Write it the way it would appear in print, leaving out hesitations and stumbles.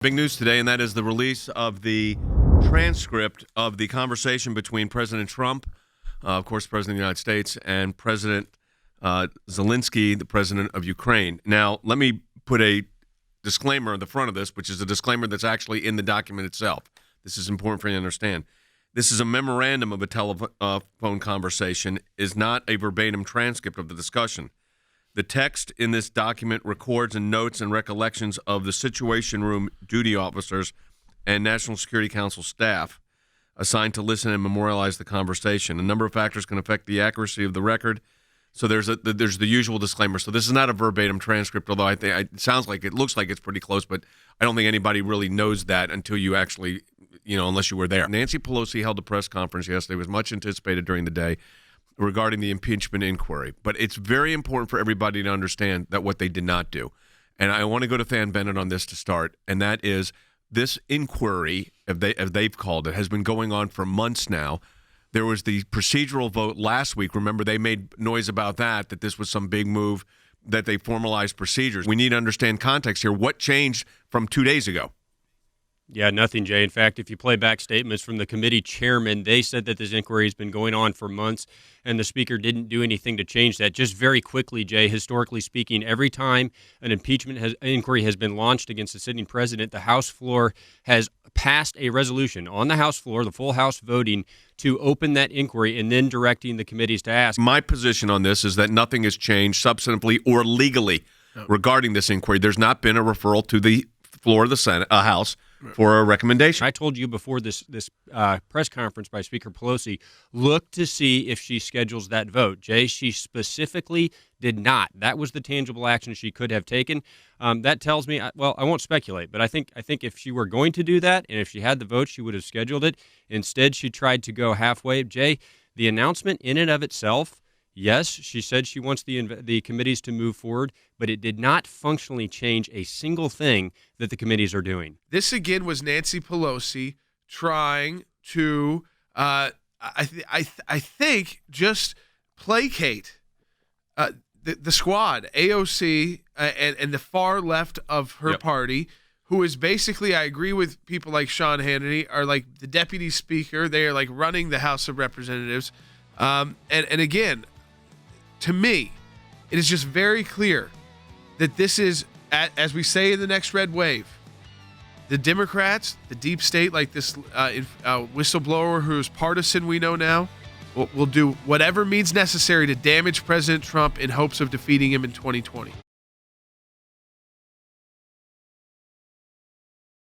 Big news today, and that is the release of the transcript of the conversation between President Trump, of course, President of the United States, and President Zelensky, the president of Ukraine. Now, let me put a disclaimer on the front of this, which is a disclaimer that's actually in the document itself. This is important for you to understand. This is a memorandum of a telephone conversation, is not a verbatim transcript of the discussion. The text in this document records and notes and recollections of the Situation Room duty officers and National Security Council staff assigned to listen and memorialize the conversation. A number of factors can affect the accuracy of the record, so there's the usual disclaimer. So this is not a verbatim transcript, although it looks like it's pretty close, but I don't think anybody really knows that until you actually, unless you were there. Nancy Pelosi held a press conference yesterday. It was much anticipated during the day regarding the impeachment inquiry. But it's very important for everybody to understand that what they did not do. And I want to go to Fan Bennett on this to start, and that is this inquiry, as they've called it, has been going on for months now. There was the procedural vote last week. Remember, they made noise about that this was some big move, that they formalized procedures. We need to understand context here. What changed from 2 days ago? Yeah, nothing, Jay. In fact, if you play back statements from the committee chairman, they said that this inquiry has been going on for months, and the speaker didn't do anything to change that. Just very quickly, Jay, historically speaking, every time an impeachment inquiry has been launched against the sitting president, the House floor has passed a resolution on the House floor, the full House voting, to open that inquiry and then directing the committees to ask. My position on this is that nothing has changed substantively or legally regarding this inquiry. There's not been a referral to the floor of the Senate, House, for a recommendation. I told you before this press conference by Speaker Pelosi, look to see if she schedules that vote. Jay, she specifically did not. That was the tangible action she could have taken. That tells me, I won't speculate, but I think if she were going to do that, and if she had the vote, she would have scheduled it. Instead, she tried to go halfway. Jay, the announcement in and of itself, yes, she said she wants the committees to move forward, but it did not functionally change a single thing that the committees are doing. This, again, was Nancy Pelosi trying to, I think, just placate the squad, AOC, and the far left of her party, who is basically, I agree with people like Sean Hannity, are like the deputy speaker. They are like running the House of Representatives. And again, to me, it is just very clear that this is, as we say in the next red wave, the Democrats, the deep state, like this whistleblower who's partisan, we know now, will do whatever means necessary to damage President Trump in hopes of defeating him in 2020.